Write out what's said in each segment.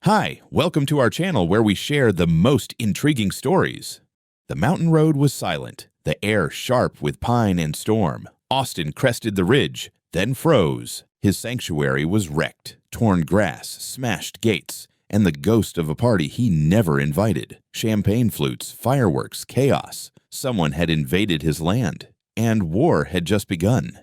Hi, welcome to our channel where we share the most intriguing stories. The mountain road was silent, the air sharp with pine and storm. Austin crested the ridge, then froze. His sanctuary was wrecked, torn grass, smashed gates, and the ghost of a party he never invited. Champagne flutes, fireworks, chaos. Someone had invaded his land, and war had just begun.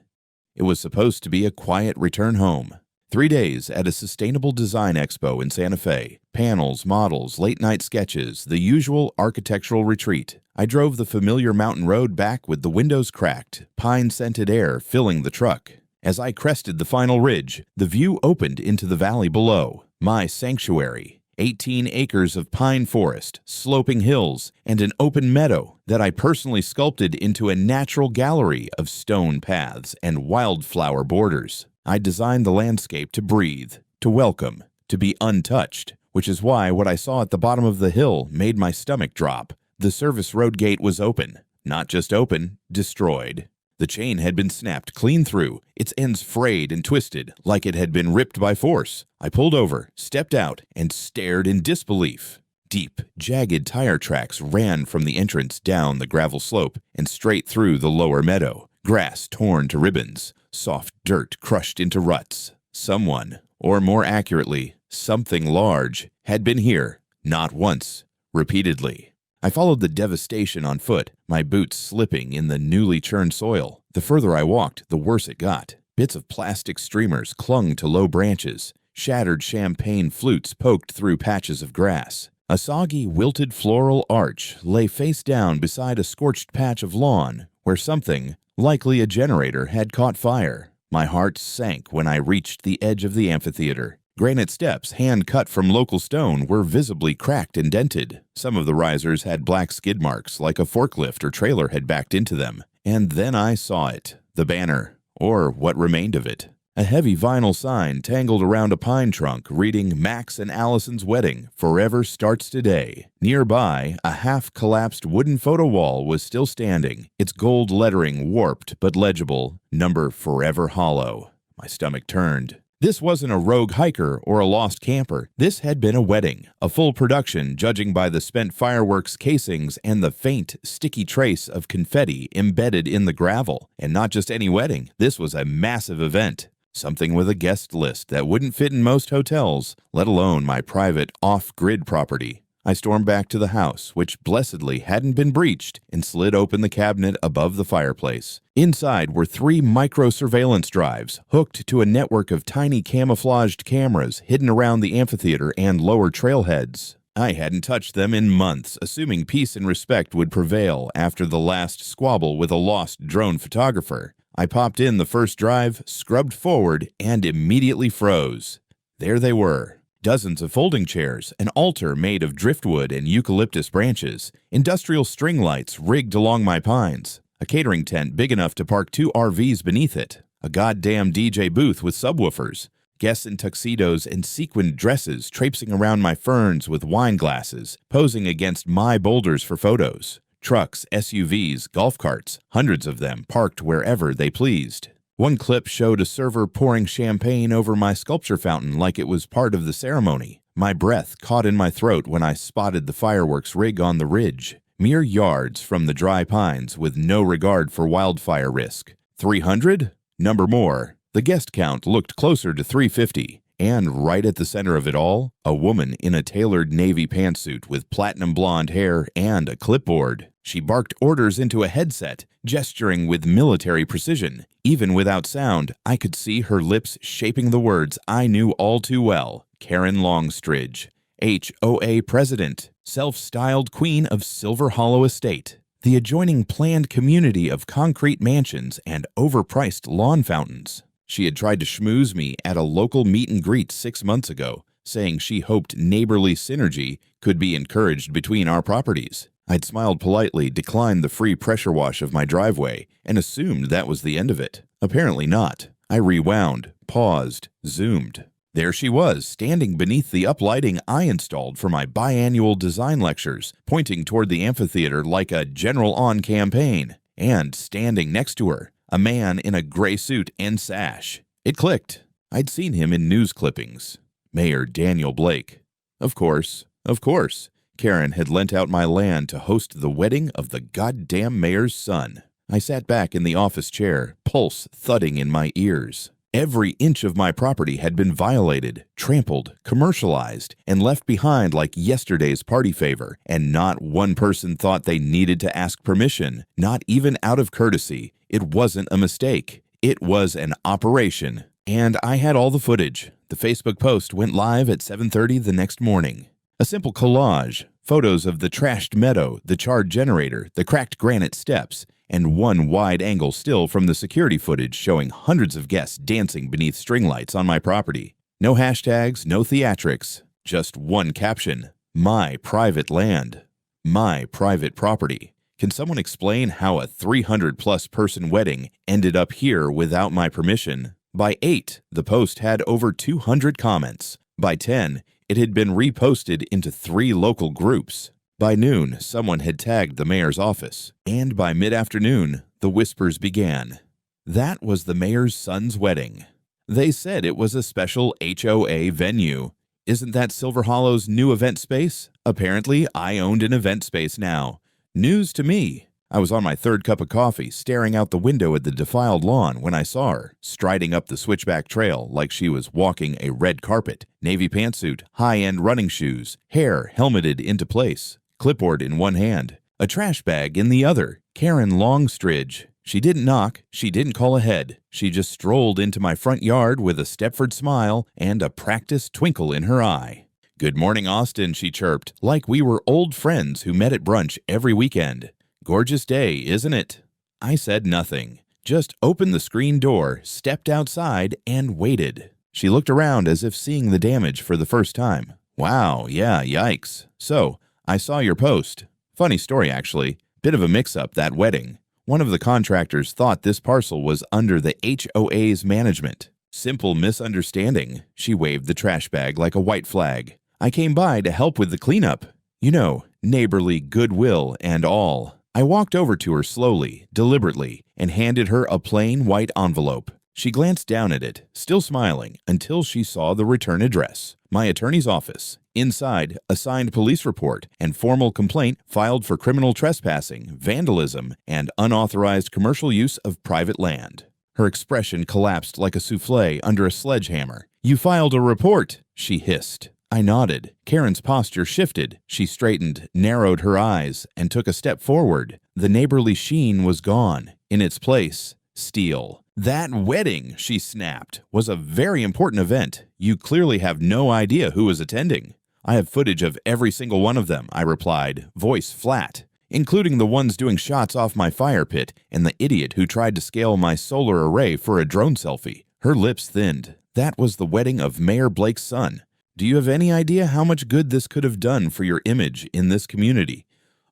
It was supposed to be a quiet return home. 3 days at a sustainable design expo in Santa Fe. Panels, models, late-night sketches, the usual architectural retreat. I drove the familiar mountain road back with the windows cracked, pine-scented air filling the truck. As I crested the final ridge, the view opened into the valley below. My sanctuary, 18 acres of pine forest, sloping hills, and an open meadow that I personally sculpted into a natural gallery of stone paths and wildflower borders. I designed the landscape to breathe, to welcome, to be untouched, which is why what I saw at the bottom of the hill made my stomach drop. The service road gate was open. Not just open, destroyed. The chain had been snapped clean through, its ends frayed and twisted like it had been ripped by force. I pulled over, stepped out, and stared in disbelief. Deep, jagged tire tracks ran from the entrance down the gravel slope and straight through the lower meadow. Grass torn to ribbons. Soft dirt crushed into ruts. Someone, or more accurately, something large, had been here, not once, repeatedly. I followed the devastation on foot, my boots slipping in the newly churned soil. The further I walked, the worse it got. Bits of plastic streamers clung to low branches. Shattered champagne flutes poked through patches of grass. A soggy, wilted floral arch lay face down beside a scorched patch of lawn where something, likely a generator, had caught fire. My heart sank when I reached the edge of the amphitheater. Granite steps, hand-cut from local stone, were visibly cracked and dented. Some of the risers had black skid marks like a forklift or trailer had backed into them. And then I saw it. The banner, or what remained of it. A heavy vinyl sign tangled around a pine trunk reading Max and Allison's wedding, forever starts today. Nearby, a half-collapsed wooden photo wall was still standing, its gold lettering warped but legible, number forever hollow. My stomach turned. This wasn't a rogue hiker or a lost camper. This had been a wedding, a full production judging by the spent fireworks casings and the faint, sticky trace of confetti embedded in the gravel. And not just any wedding, this was a massive event. Something with a guest list that wouldn't fit in most hotels, let alone my private off-grid property. I stormed back to the house, which blessedly hadn't been breached, and slid open the cabinet above the fireplace. Inside were 3 micro-surveillance drives, hooked to a network of tiny camouflaged cameras hidden around the amphitheater and lower trailheads. I hadn't touched them in months, assuming peace and respect would prevail after the last squabble with a lost drone photographer. I popped in the first drive, scrubbed forward, and immediately froze. There they were. Dozens of folding chairs, an altar made of driftwood and eucalyptus branches, industrial string lights rigged along my pines, a catering tent big enough to park 2 RVs beneath it, a goddamn DJ booth with subwoofers, guests in tuxedos and sequined dresses traipsing around my ferns with wine glasses, posing against my boulders for photos. Trucks, SUVs, golf carts, hundreds of them parked wherever they pleased. One clip showed a server pouring champagne over my sculpture fountain like it was part of the ceremony. My breath caught in my throat when I spotted the fireworks rig on the ridge, mere yards from the dry pines with no regard for wildfire risk. 300? Number more. The guest count looked closer to 350. And right at the center of it all, a woman in a tailored navy pantsuit with platinum blonde hair and a clipboard. She barked orders into a headset, gesturing with military precision. Even without sound, I could see her lips shaping the words I knew all too well. Karen Longstridge, HOA president, self-styled queen of Silver Hollow Estate, the adjoining planned community of concrete mansions and overpriced lawn fountains. She had tried to schmooze me at a local meet and greet 6 months ago, saying she hoped neighborly synergy could be encouraged between our properties. I'd smiled politely, declined the free pressure wash of my driveway, and assumed that was the end of it. Apparently not. I rewound, paused, zoomed. There she was, standing beneath the uplighting I installed for my biannual design lectures, pointing toward the amphitheater like a general on campaign. And standing next to her, a man in a gray suit and sash. It clicked. I'd seen him in news clippings. Mayor Daniel Blake. Of course, of course. Karen had lent out my land to host the wedding of the goddamn mayor's son. I sat back in the office chair, pulse thudding in my ears. Every inch of my property had been violated, trampled, commercialized, and left behind like yesterday's party favor, and not one person thought they needed to ask permission, not even out of courtesy. It wasn't a mistake. It was an operation. And I had all the footage. The Facebook post went live at 7:30 the next morning. A simple collage, photos of the trashed meadow, the charred generator, the cracked granite steps, and one wide-angle still from the security footage showing hundreds of guests dancing beneath string lights on my property. No hashtags, no theatrics, just one caption: my private land, my private property. Can someone explain how a 300-plus person wedding ended up here without my permission? By 8, the post had over 200 comments. By 10, it had been reposted into 3 local groups. By noon, someone had tagged the mayor's office, and by mid-afternoon, the whispers began. That was the mayor's son's wedding. They said it was a special HOA venue. Isn't that Silver Hollow's new event space? Apparently, I owned an event space now. News to me. I was on my 3rd cup of coffee, staring out the window at the defiled lawn when I saw her, striding up the switchback trail like she was walking a red carpet, navy pantsuit, high-end running shoes, hair helmeted into place, clipboard in one hand, a trash bag in the other. Karen Longstridge. She didn't knock, she didn't call ahead. She just strolled into my front yard with a Stepford smile and a practiced twinkle in her eye. "Good morning, Austin," she chirped, like we were old friends who met at brunch every weekend. "Gorgeous day, isn't it?" I said nothing, just opened the screen door, stepped outside, and waited. She looked around as if seeing the damage for the first time. "Wow, yeah, yikes. So, I saw your post. Funny story, actually. Bit of a mix-up, that wedding. One of the contractors thought this parcel was under the HOA's management. Simple misunderstanding." She waved the trash bag like a white flag. "I came by to help with the cleanup. You know, neighborly goodwill and all." I walked over to her slowly, deliberately, and handed her a plain white envelope. She glanced down at it, still smiling, until she saw the return address. My attorney's office. Inside, a signed police report and formal complaint filed for criminal trespassing, vandalism, and unauthorized commercial use of private land. Her expression collapsed like a souffle under a sledgehammer. "You filed a report," she hissed. I nodded. Karen's posture shifted. She straightened, narrowed her eyes, and took a step forward. The neighborly sheen was gone. In its place, steel. "That wedding," she snapped, "was a very important event. You clearly have no idea who was attending." "I have footage of every single one of them," I replied, voice flat, "including the ones doing shots off my fire pit and the idiot who tried to scale my solar array for a drone selfie." Her lips thinned. "That was the wedding of Mayor Blake's son. Do you have any idea how much good this could have done for your image in this community?"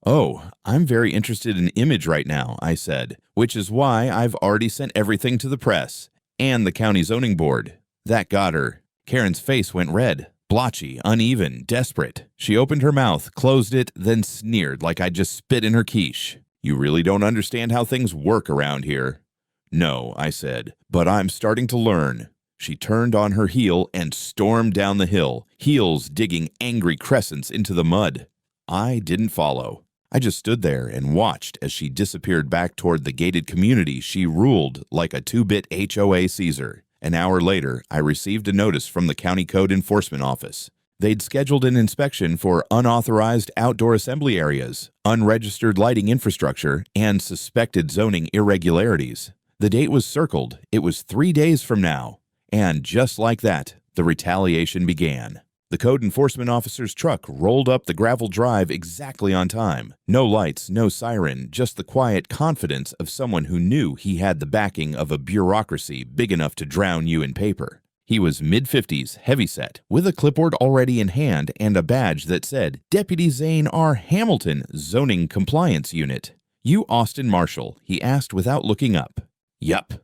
"Oh, I'm very interested in image right now," I said, "which is why I've already sent everything to the press and the county zoning board." That got her. Karen's face went red, blotchy, uneven, desperate. She opened her mouth, closed it, then sneered like I'd just spit in her quiche. "You really don't understand how things work around here." "No," I said, "but I'm starting to learn." She turned on her heel and stormed down the hill, heels digging angry crescents into the mud. I didn't follow. I just stood there and watched as she disappeared back toward the gated community she ruled like a 2-bit HOA Caesar. An hour later, I received a notice from the County Code Enforcement Office. They'd scheduled an inspection for unauthorized outdoor assembly areas, unregistered lighting infrastructure, and suspected zoning irregularities. The date was circled. It was 3 days from now. And just like that, the retaliation began. The code enforcement officer's truck rolled up the gravel drive exactly on time. No lights, no siren, just the quiet confidence of someone who knew he had the backing of a bureaucracy big enough to drown you in paper. He was mid-50s, heavyset, with a clipboard already in hand and a badge that said, "Deputy Zane R. Hamilton, Zoning Compliance Unit." "You Austin Marshall?" he asked without looking up. "Yup."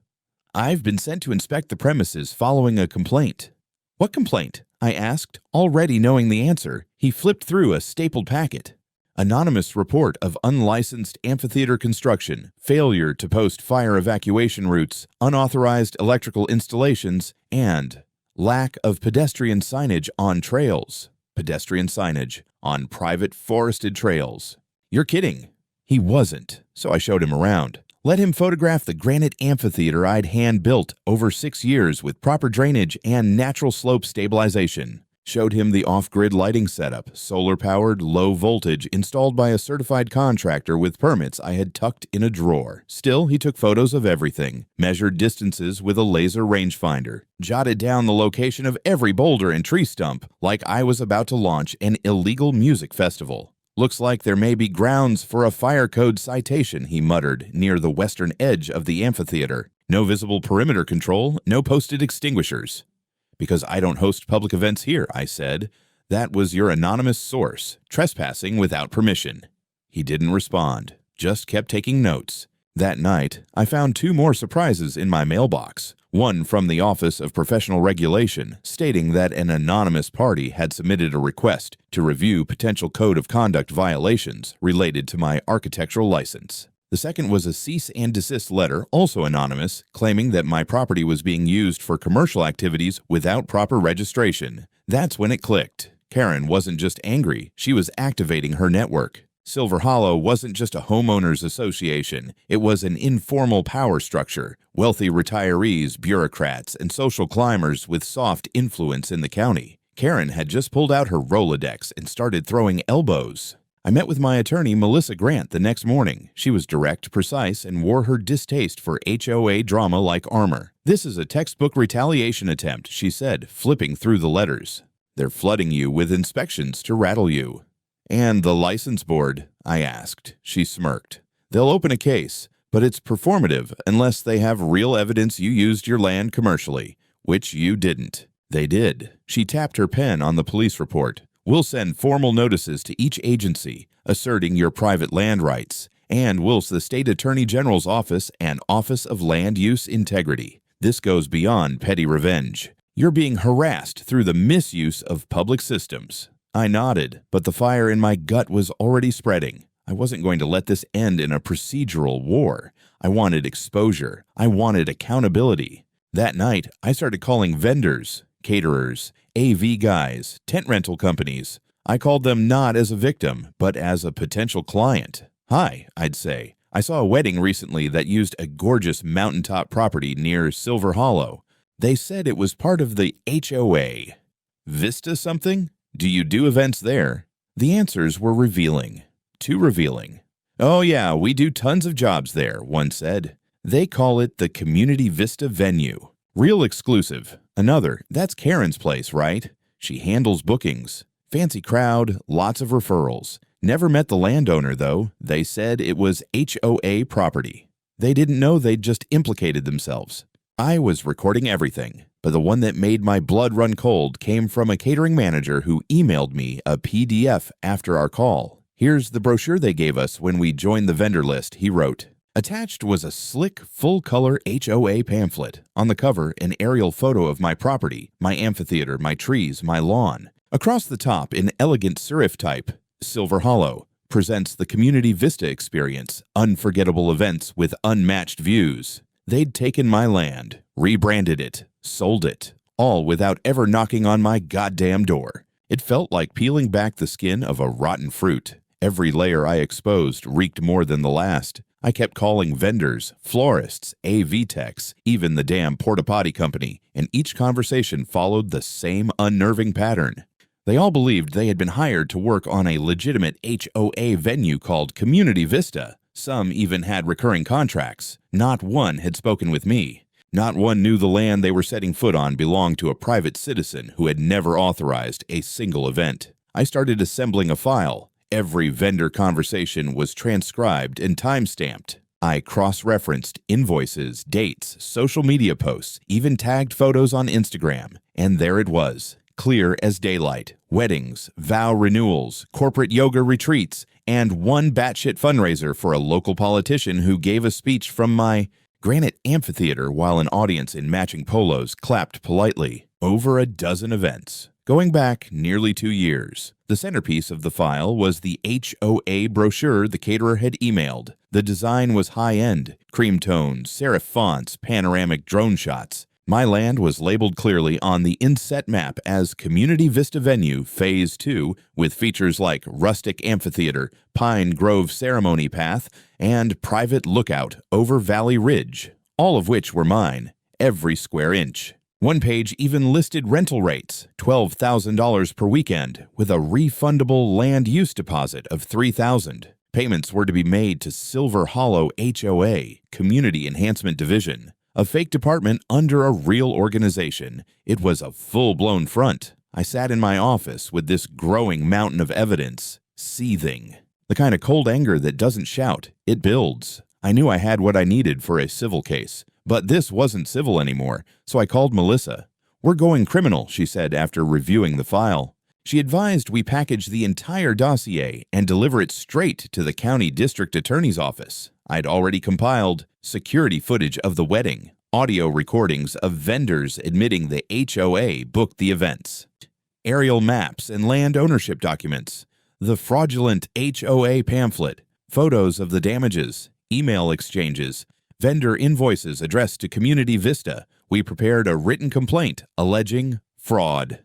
"I've been sent to inspect the premises following a complaint." "What complaint?" I asked, already knowing the answer. He flipped through a stapled packet. "Anonymous report of unlicensed amphitheater construction, failure to post fire evacuation routes, unauthorized electrical installations, and lack of pedestrian signage on trails." pedestrian signage, on private forested trails. You're kidding. He wasn't, so I showed him around. Let him photograph the granite amphitheater I'd hand-built over 6 years with proper drainage and natural slope stabilization. Showed him the off-grid lighting setup, solar-powered, low-voltage, installed by a certified contractor with permits I had tucked in a drawer. Still, he took photos of everything, measured distances with a laser rangefinder, jotted down the location of every boulder and tree stump like I was about to launch an illegal music festival. Looks like there may be grounds for a fire code citation, he muttered, near the western edge of the amphitheater. No visible perimeter control, no posted extinguishers. Because I don't host public events here, I said. That was your anonymous source, trespassing without permission. He didn't respond, just kept taking notes. That night, I found 2 more surprises in my mailbox. One from the Office of Professional Regulation, stating that an anonymous party had submitted a request to review potential code of conduct violations related to my architectural license. The second was a cease and desist letter, also anonymous, claiming that my property was being used for commercial activities without proper registration. That's when it clicked. Karen wasn't just angry, she was activating her network. Silver Hollow wasn't just a homeowners association, it was an informal power structure, wealthy retirees, bureaucrats, and social climbers with soft influence in the county. Karen had just pulled out her Rolodex and started throwing elbows. I met with my attorney, Melissa Grant, the next morning. She was direct, precise, and wore her distaste for HOA drama like armor. This is a textbook retaliation attempt, she said, flipping through the letters. They're flooding you with inspections to rattle you. And the license board? I asked. She smirked. They'll open a case, but it's performative unless they have real evidence you used your land commercially, which you didn't. They did. She tapped her pen on the police report. We'll send formal notices to each agency, asserting your private land rights, and we'll the State Attorney General's Office and Office of Land Use Integrity. This goes beyond petty revenge. You're being harassed through the misuse of public systems. I nodded, but the fire in my gut was already spreading. I wasn't going to let this end in a procedural war. I wanted exposure. I wanted accountability. That night, I started calling vendors, caterers, AV guys, tent rental companies. I called them not as a victim, but as a potential client. Hi, I'd say. I saw a wedding recently that used a gorgeous mountaintop property near Silver Hollow. They said it was part of the HOA. Vista something? Do you do events there? The answers were revealing. Too revealing. Oh yeah, we do tons of jobs there, one said. They call it the Community Vista Venue. Real exclusive. Another, that's Karen's place, right? She handles bookings. Fancy crowd, lots of referrals. Never met the landowner, though. They said it was HOA property. They didn't know they'd just implicated themselves. I was recording everything, but the one that made my blood run cold came from a catering manager who emailed me a PDF after our call. Here's the brochure they gave us when we joined the vendor list, he wrote. Attached was a slick, full-color HOA pamphlet. On the cover, an aerial photo of my property, my amphitheater, my trees, my lawn. Across the top, in elegant serif type, Silver Hollow presents the Community Vista experience, unforgettable events with unmatched views. They'd taken my land, rebranded it, sold it, all without ever knocking on my goddamn door. It felt like peeling back the skin of a rotten fruit. Every layer I exposed reeked more than the last. I kept calling vendors, florists, AV techs, even the damn porta-potty company, and each conversation followed the same unnerving pattern. They all believed they had been hired to work on a legitimate HOA venue called Community Vista. Some even had recurring contracts. Not one had spoken with me. Not one knew the land they were setting foot on belonged to a private citizen who had never authorized a single event. I started assembling a file. Every vendor conversation was transcribed and time-stamped. I cross-referenced invoices, dates, social media posts, even tagged photos on Instagram. And there it was, clear as daylight. Weddings, vow renewals, corporate yoga retreats, and one batshit fundraiser for a local politician who gave a speech from my granite amphitheater while an audience in matching polos clapped politely. Over a dozen events. Going back nearly 2 years. The centerpiece of the file was the HOA brochure the caterer had emailed. The design was high-end, cream tones, serif fonts, panoramic drone shots. My land was labeled clearly on the inset map as Community Vista Venue Phase 2 with features like rustic amphitheater, pine grove ceremony path, and private lookout over Valley Ridge, all of which were mine, every square inch. One page even listed rental rates, $12,000 per weekend, with a refundable land use deposit of $3,000. Payments were to be made to Silver Hollow HOA, Community Enhancement Division, a fake department under a real organization. It was a full-blown front. I sat in my office with this growing mountain of evidence, seething. The kind of cold anger that doesn't shout, it builds. I knew I had what I needed for a civil case, but this wasn't civil anymore, so I called Melissa. "We're going criminal," she said after reviewing the file. She advised we package the entire dossier and deliver it straight to the county district attorney's office. I'd already compiled security footage of the wedding, audio recordings of vendors admitting the HOA booked the events, aerial maps and land ownership documents, the fraudulent HOA pamphlet, photos of the damages, email exchanges, vendor invoices addressed to Community Vista. We prepared a written complaint alleging fraud,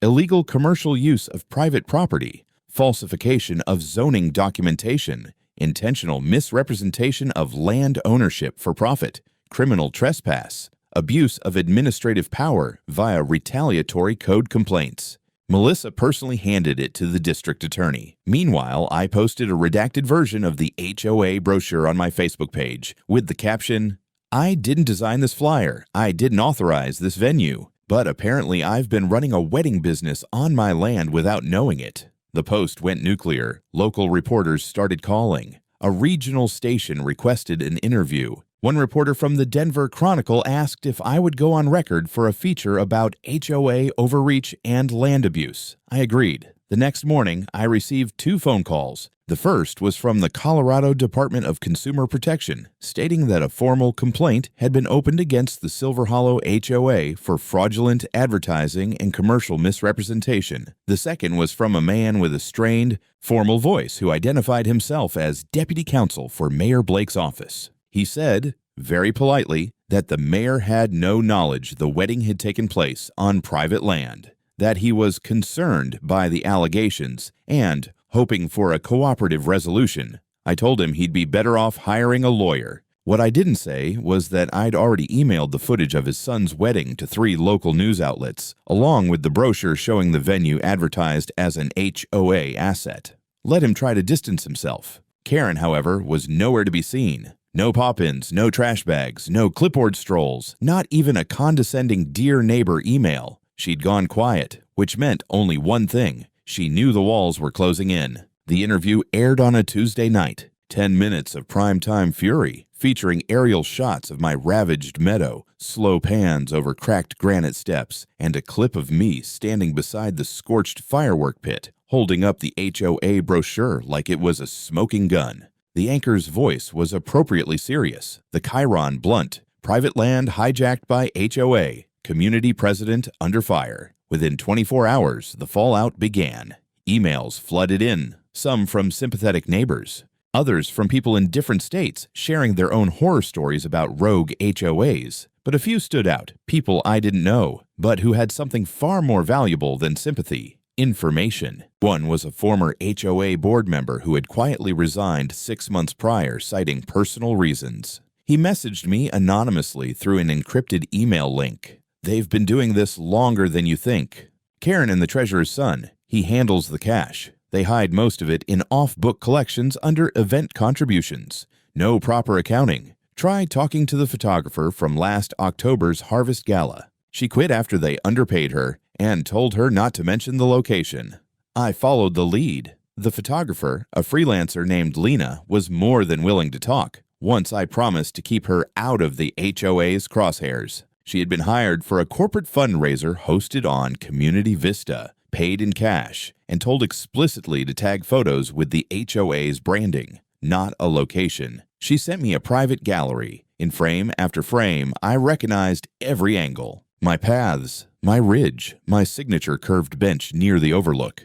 illegal commercial use of private property, falsification of zoning documentation, intentional misrepresentation of land ownership for profit, criminal trespass, abuse of administrative power via retaliatory code complaints. Melissa personally handed it to the district attorney. Meanwhile, I posted a redacted version of the HOA brochure on my Facebook page with the caption, "I didn't design this flyer. I didn't authorize this venue, but apparently I've been running a wedding business on my land without knowing it." The post went nuclear. Local reporters started calling. A regional station requested an interview. One reporter from the Denver Chronicle asked if I would go on record for a feature about HOA overreach and land abuse. I agreed. The next morning, I received 2 phone calls. The first was from the Colorado Department of Consumer Protection, stating that a formal complaint had been opened against the Silver Hollow HOA for fraudulent advertising and commercial misrepresentation. The second was from a man with a strained, formal voice who identified himself as deputy counsel for Mayor Blake's office. He said, very politely, that the mayor had no knowledge the wedding had taken place on private land, that he was concerned by the allegations and hoping for a cooperative resolution. I told him he'd be better off hiring a lawyer. What I didn't say was that I'd already emailed the footage of his son's wedding to 3 local news outlets, along with the brochure showing the venue advertised as an HOA asset. Let him try to distance himself. Karen, however, was nowhere to be seen. No pop-ins, no trash bags, no clipboard strolls, not even a condescending Dear Neighbor email. She'd gone quiet, which meant only one thing. She knew the walls were closing in. The interview aired on a Tuesday night. 10 minutes of primetime fury, featuring aerial shots of my ravaged meadow, slow pans over cracked granite steps, and a clip of me standing beside the scorched firework pit, holding up the HOA brochure like it was a smoking gun. The anchor's voice was appropriately serious, the chyron blunt. Private land hijacked by HOA. Community president under fire. Within 24 hours, the fallout began. Emails flooded in, some from sympathetic neighbors, others from people in different states sharing their own horror stories about rogue HOAs. But a few stood out, people I didn't know, but who had something far more valuable than sympathy. Information. One was a former HOA board member who had quietly resigned 6 months prior, citing personal reasons. He messaged me anonymously through an encrypted email link. "They've been doing this longer than you think." Karen and the treasurer's son. He handles the cash. They hide most of it in off-book collections under event contributions. No proper accounting. Try talking to the photographer from last October's Harvest Gala. She quit after they underpaid her and told her not to mention the location. I followed the lead. The photographer, a freelancer named Lena, was more than willing to talk, once I promised to keep her out of the HOA's crosshairs. She had been hired for a corporate fundraiser hosted on Community Vista, paid in cash, and told explicitly to tag photos with the HOA's branding, not a location. She sent me a private gallery. In frame after frame, I recognized every angle. My paths, my ridge, my signature curved bench near the overlook.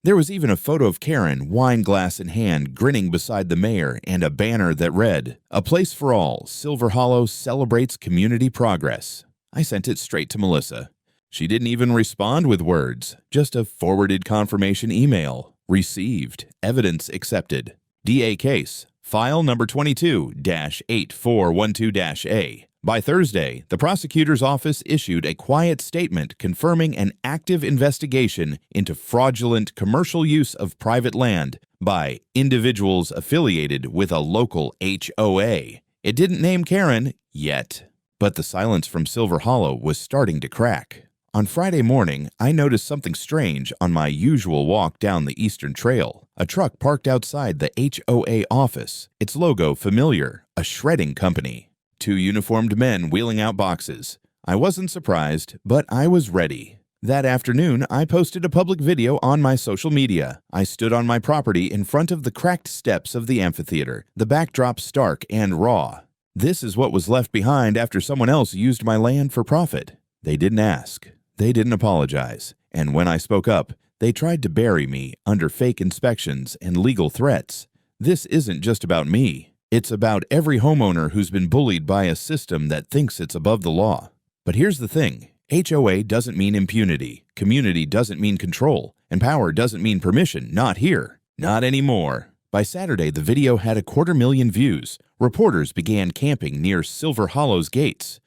There was even a photo of Karen, wine glass in hand, grinning beside the mayor, and a banner that read, "A place for all, Silver Hollow celebrates community progress." I sent it straight to Melissa. She didn't even respond with words, just a forwarded confirmation email. Received. Evidence accepted. DA case. File number 22-8412-A. By Thursday, the prosecutor's office issued a quiet statement confirming an active investigation into fraudulent commercial use of private land by individuals affiliated with a local HOA. It didn't name Karen yet, but the silence from Silver Hollow was starting to crack. On Friday morning, I noticed something strange on my usual walk down the Eastern Trail. A truck parked outside the HOA office, its logo familiar, a shredding company. 2 uniformed men wheeling out boxes. I wasn't surprised, but I was ready. That afternoon, I posted a public video on my social media. I stood on my property in front of the cracked steps of the amphitheater, the backdrop stark and raw. This is what was left behind after someone else used my land for profit. They didn't ask. They didn't apologize. And when I spoke up, they tried to bury me under fake inspections and legal threats. This isn't just about me. It's about every homeowner who's been bullied by a system that thinks it's above the law. But here's the thing. HOA doesn't mean impunity. Community doesn't mean control. And power doesn't mean permission. Not here. Not anymore. By Saturday, the video had 250,000 views. Reporters began camping near Silver Hollow's gates.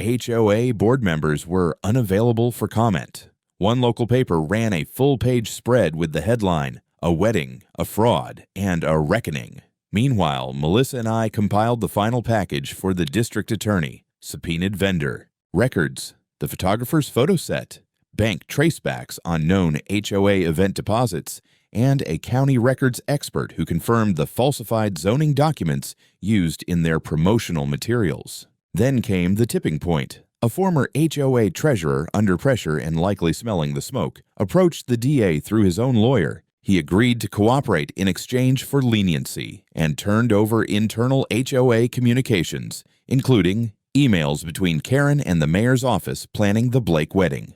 HOA board members were unavailable for comment. One local paper ran a full-page spread with the headline, "A Wedding, a Fraud, and a Reckoning." Meanwhile, Melissa and I compiled the final package for the district attorney, subpoenaed vendor, records, the photographer's photo set, bank tracebacks on known HOA event deposits, and a county records expert who confirmed the falsified zoning documents used in their promotional materials. Then came the tipping point. A former HOA treasurer, under pressure and likely smelling the smoke, approached the DA through his own lawyer. He agreed to cooperate in exchange for leniency and turned over internal HOA communications, including emails between Karen and the mayor's office planning the Blake wedding,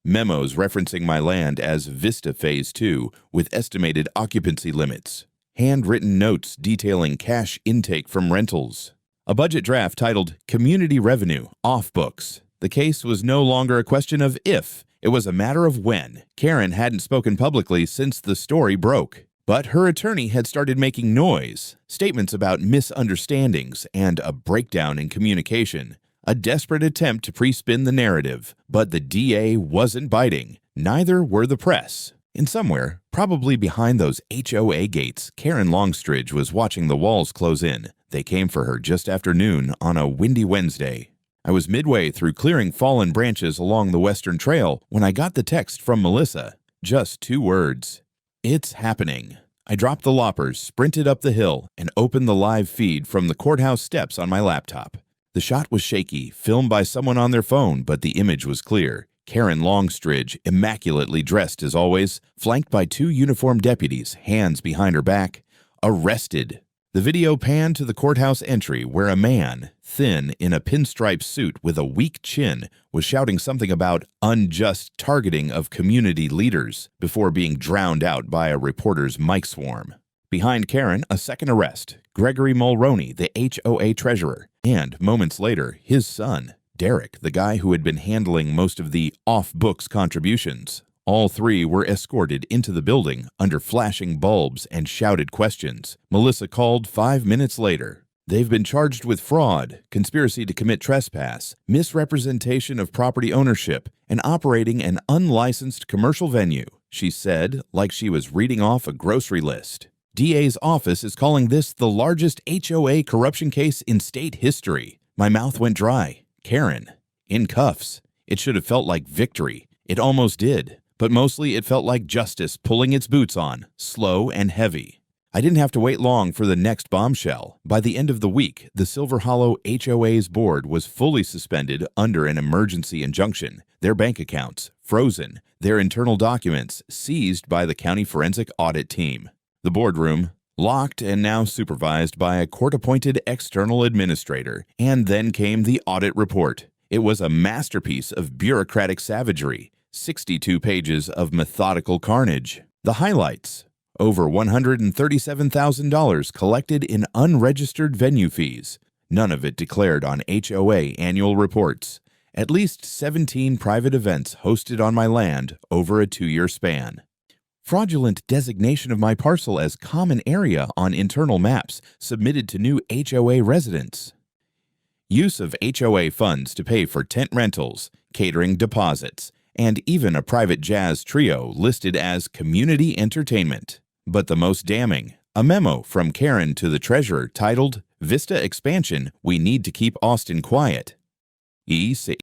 memos referencing my land as Vista Phase 2 with estimated occupancy limits, handwritten notes detailing cash intake from rentals, a budget draft titled Community Revenue Off Books. The case was no longer a question of if, it was a matter of when. Karen hadn't spoken publicly since the story broke, but her attorney had started making noise, statements about misunderstandings and a breakdown in communication, a desperate attempt to pre-spin the narrative. But the DA wasn't biting. Neither were the press. And somewhere, probably behind those HOA gates, Karen Longstridge was watching the walls close in. They came for her just after noon on a windy Wednesday. I was midway through clearing fallen branches along the Western Trail when I got the text from Melissa. Just 2 words. It's happening. I dropped the loppers, sprinted up the hill, and opened the live feed from the courthouse steps on my laptop. The shot was shaky, filmed by someone on their phone, but the image was clear. Karen Longstridge, immaculately dressed as always, flanked by 2 uniformed deputies, hands behind her back, arrested. The video panned to the courthouse entry where a man, thin in a pinstripe suit with a weak chin, was shouting something about unjust targeting of community leaders before being drowned out by a reporter's mic swarm. Behind Karen, a second arrest, Gregory Mulroney, the HOA treasurer, and moments later, his son, Derek, the guy who had been handling most of the off-books contributions. All 3 were escorted into the building under flashing bulbs and shouted questions. Melissa called 5 minutes later. They've been charged with fraud, conspiracy to commit trespass, misrepresentation of property ownership, and operating an unlicensed commercial venue, she said, like she was reading off a grocery list. DA's office is calling this the largest HOA corruption case in state history. My mouth went dry. Karen, in cuffs. It should have felt like victory. It almost did. But mostly it felt like justice pulling its boots on, slow and heavy. I didn't have to wait long for the next bombshell. By the end of the week, the Silver Hollow HOA's board was fully suspended under an emergency injunction, their bank accounts frozen, their internal documents seized by the county forensic audit team. The boardroom, locked and now supervised by a court-appointed external administrator. And then came the audit report. It was a masterpiece of bureaucratic savagery. 62 pages of methodical carnage. The highlights: over $137,000 collected in unregistered venue fees, none of it declared on HOA annual reports. At least 17 private events hosted on my land over a 2-year span. Fraudulent designation of my parcel as common area on internal maps submitted to new HOA residents. Use of HOA funds to pay for tent rentals, catering deposits, and even a private jazz trio listed as community entertainment. But the most damning, a memo from Karen to the treasurer titled, "Vista Expansion, We Need to Keep Austin Quiet."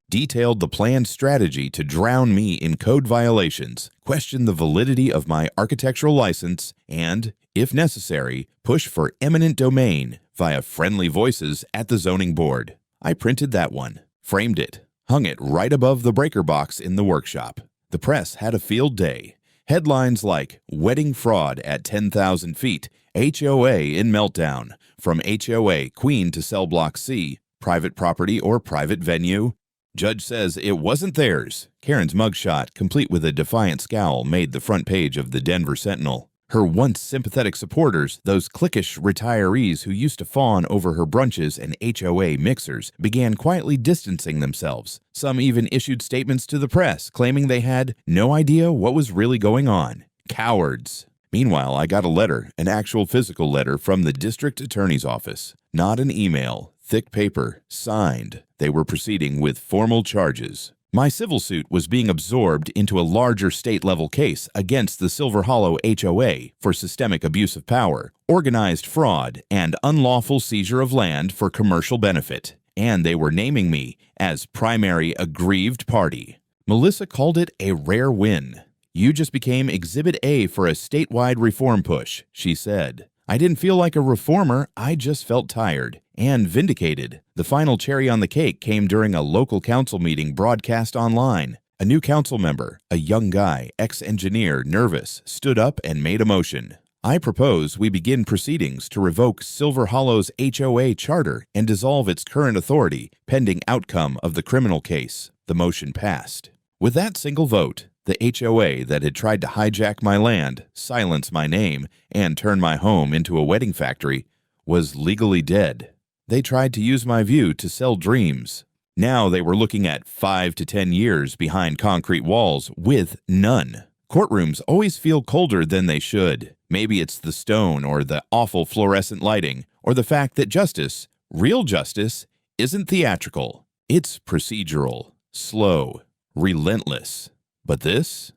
Detailed the planned strategy to drown me in code violations, question the validity of my architectural license, and, if necessary, push for eminent domain via friendly voices at the zoning board. I printed that one, framed it, hung it right above the breaker box in the workshop. The press had a field day. Headlines like, "Wedding Fraud at 10,000 feet, HOA in meltdown, from HOA Queen to Cell Block C, private property or private venue. Judge says it wasn't theirs." Karen's mugshot, complete with a defiant scowl, made the front page of the Denver Sentinel. Her once sympathetic supporters, those cliquish retirees who used to fawn over her brunches and HOA mixers, began quietly distancing themselves. Some even issued statements to the press, claiming they had no idea what was really going on. Cowards. Meanwhile, I got a letter, an actual physical letter from the district attorney's office. Not an email. Thick paper, signed. They were proceeding with formal charges. My civil suit was being absorbed into a larger state-level case against the Silver Hollow HOA for systemic abuse of power, organized fraud, and unlawful seizure of land for commercial benefit. And they were naming me as primary aggrieved party. Melissa called it a rare win. "You just became Exhibit A for a statewide reform push," she said. I didn't feel like a reformer, I just felt tired and vindicated. The final cherry on the cake came during a local council meeting broadcast online. A new council member, a young guy, ex-engineer, nervous, stood up and made a motion. "I propose we begin proceedings to revoke Silver Hollow's HOA charter and dissolve its current authority pending outcome of the criminal case." The motion passed. With that single vote, the HOA that had tried to hijack my land, silence my name, and turn my home into a wedding factory was legally dead. They tried to use my view to sell dreams. Now they were looking at 5 to 10 years behind concrete walls with none. Courtrooms always feel colder than they should. Maybe it's the stone or the awful fluorescent lighting or the fact that justice, real justice, isn't theatrical. It's procedural, slow, relentless. But this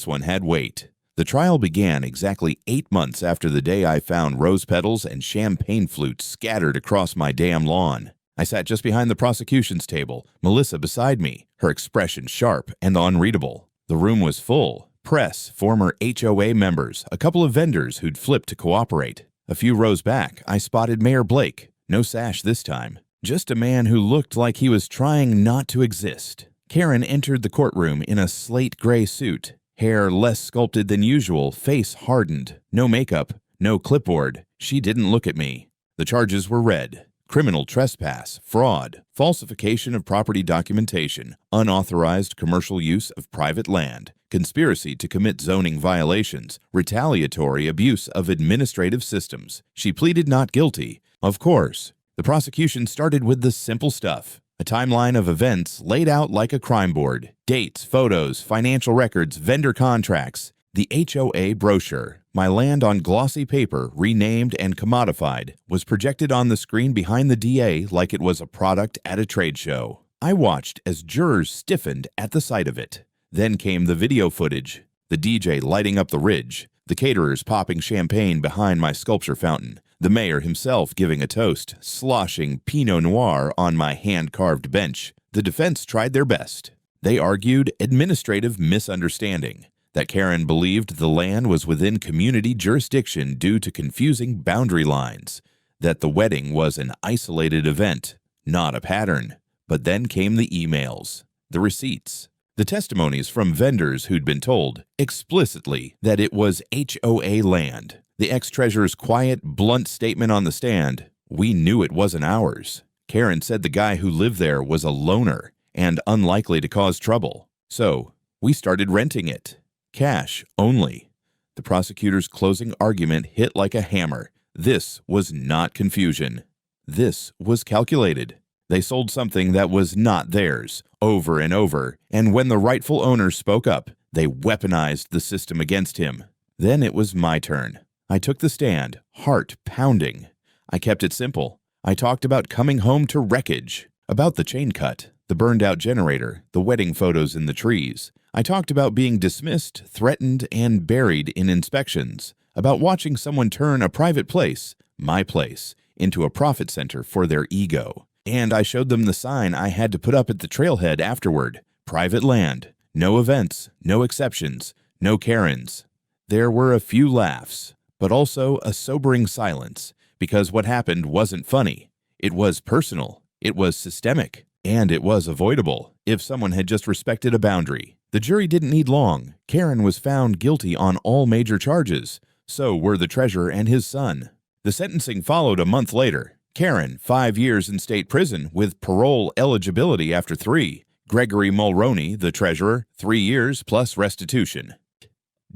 one had weight. The trial began exactly 8 months after the day I found rose petals and champagne flutes scattered across my damn lawn. I sat just behind the prosecution's table, Melissa beside me, her expression sharp and unreadable. The room was full. Press, former HOA members, a couple of vendors who'd flipped to cooperate. A few rows back, I spotted Mayor Blake. No sash this time. Just a man who looked like he was trying not to exist. Karen entered the courtroom in a slate gray suit, hair less sculpted than usual, face hardened, no makeup, no clipboard. She didn't look at me. The charges were read: criminal trespass, fraud, falsification of property documentation, unauthorized commercial use of private land, conspiracy to commit zoning violations, retaliatory abuse of administrative systems. She pleaded not guilty. Of course, the prosecution started with the simple stuff. A timeline of events laid out like a crime board. Dates, photos, financial records, vendor contracts. The HOA brochure, my land on glossy paper, renamed and commodified, was projected on the screen behind the DA like it was a product at a trade show. I watched as jurors stiffened at the sight of it. Then came the video footage, the DJ lighting up the ridge, the caterers popping champagne behind my sculpture fountain, the mayor himself giving a toast, sloshing Pinot Noir on my hand-carved bench. The defense tried their best. They argued administrative misunderstanding, that Karen believed the land was within community jurisdiction due to confusing boundary lines, that the wedding was an isolated event, not a pattern. But then came the emails, the receipts, the testimonies from vendors who'd been told explicitly that it was HOA land. The ex-treasurer's quiet, blunt statement on the stand, "We knew it wasn't ours." Karen said the guy who lived there was a loner and unlikely to cause trouble. So we started renting it. Cash only. The prosecutor's closing argument hit like a hammer. This was not confusion. This was calculated. They sold something that was not theirs, over and over, and when the rightful owner spoke up, they weaponized the system against him. Then it was my turn. I took the stand, heart pounding. I kept it simple. I talked about coming home to wreckage, about the chain cut, the burned-out generator, the wedding photos in the trees. I talked about being dismissed, threatened, and buried in inspections, about watching someone turn a private place, my place, into a profit center for their ego. And I showed them the sign I had to put up at the trailhead afterward. Private land. No events, no exceptions, no Karens. There were a few laughs, but also a sobering silence, because what happened wasn't funny. It was personal. It was systemic. And it was avoidable if someone had just respected a boundary. The jury didn't need long. Karen was found guilty on all major charges. So were the treasurer and his son. The sentencing followed a month later. Karen, 5 years in state prison with parole eligibility after 3. Gregory Mulroney, the treasurer, 3 years plus restitution.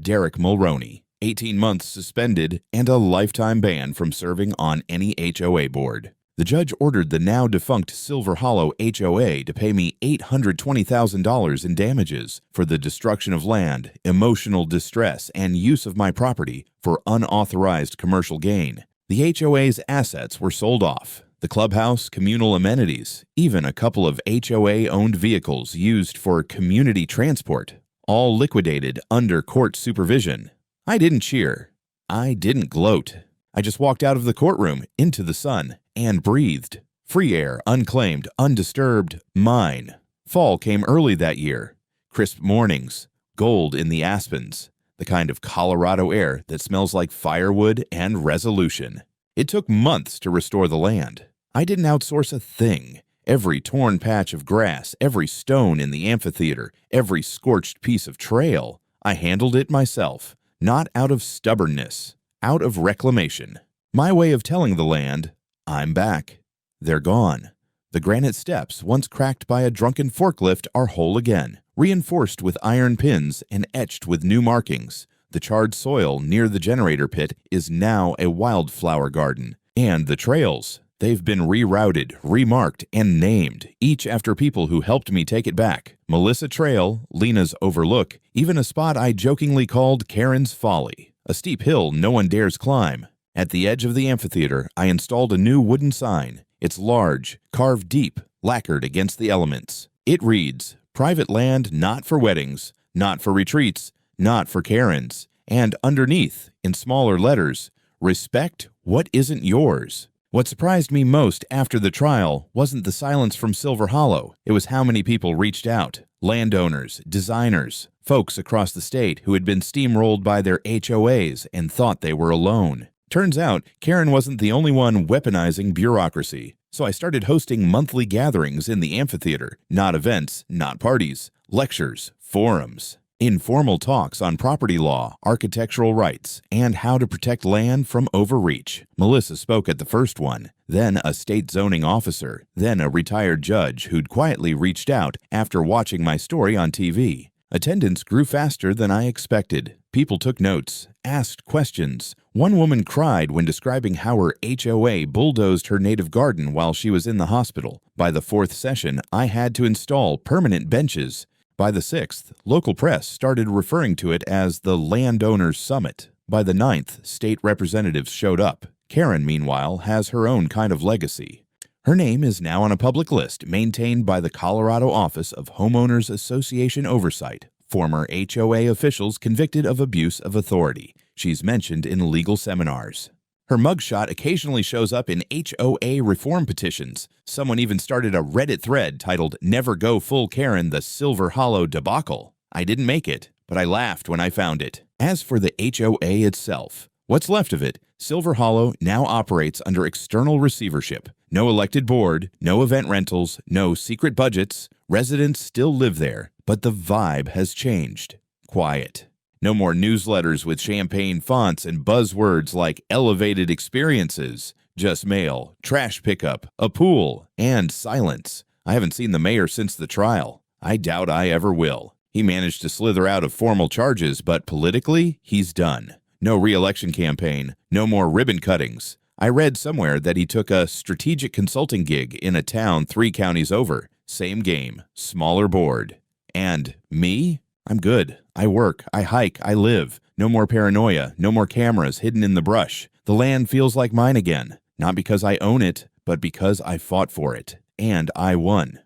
Derek Mulroney, 18 months suspended and a lifetime ban from serving on any HOA board. The judge ordered the now-defunct Silver Hollow HOA to pay me $820,000 in damages for the destruction of land, emotional distress, and use of my property for unauthorized commercial gain. The HOA's assets were sold off. The clubhouse, communal amenities, even a couple of HOA-owned vehicles used for community transport, all liquidated under court supervision. I didn't cheer. I didn't gloat. I just walked out of the courtroom into the sun and breathed. Free air, unclaimed, undisturbed, mine. Fall came early that year. Crisp mornings, gold in the aspens, the kind of Colorado air that smells like firewood and resolution. It took months to restore the land. I didn't outsource a thing. Every torn patch of grass, every stone in the amphitheater, every scorched piece of trail, I handled it myself, not out of stubbornness, out of reclamation. My way of telling the land, I'm back. They're gone. The granite steps, once cracked by a drunken forklift, are whole again, reinforced with iron pins and etched with new markings. The charred soil near the generator pit is now a wildflower garden. And the trails, they've been rerouted, remarked, and named, each after people who helped me take it back. Melissa Trail, Lena's Overlook, even a spot I jokingly called Karen's Folly, a steep hill no one dares climb. At the edge of the amphitheater, I installed a new wooden sign. It's large, carved deep, lacquered against the elements. It reads, "Private land not for weddings, not for retreats, not for Karens." And underneath, in smaller letters, "Respect what isn't yours." What surprised me most after the trial wasn't the silence from Silver Hollow. It was how many people reached out. Landowners, designers, folks across the state who had been steamrolled by their HOAs and thought they were alone. Turns out, Karen wasn't the only one weaponizing bureaucracy. So I started hosting monthly gatherings in the amphitheater. Not events, not parties. Lectures, forums. Informal talks on property law, architectural rights, and how to protect land from overreach. Melissa spoke at the first one, then a state zoning officer, then a retired judge who'd quietly reached out after watching my story on TV. Attendance grew faster than I expected. People took notes, asked questions. One woman cried when describing how her HOA bulldozed her native garden while she was in the hospital. By the 4th session, I had to install permanent benches. By the 6th, local press started referring to it as the Landowners Summit. By the 9th, state representatives showed up. Karen, meanwhile, has her own kind of legacy. Her name is now on a public list maintained by the Colorado Office of Homeowners Association Oversight. Former HOA officials convicted of abuse of authority. She's mentioned in legal seminars. Her mugshot occasionally shows up in HOA reform petitions. Someone even started a Reddit thread titled "Never Go Full Karen, the Silver Hollow Debacle." I didn't make it, but I laughed when I found it. As for the HOA itself, what's left of it, Silver Hollow now operates under external receivership. No elected board, no event rentals, no secret budgets. Residents still live there, but the vibe has changed. Quiet. No more newsletters with champagne fonts and buzzwords like elevated experiences. Just mail, trash pickup, a pool, and silence. I haven't seen the mayor since the trial. I doubt I ever will. He managed to slither out of formal charges, but politically, he's done. No re-election campaign, no more ribbon cuttings. I read somewhere that he took a strategic consulting gig in a town 3 counties over. Same game, smaller board. And me? I'm good. I work, I hike, I live. No more paranoia, no more cameras hidden in the brush. The land feels like mine again. Not because I own it, but because I fought for it. And I won.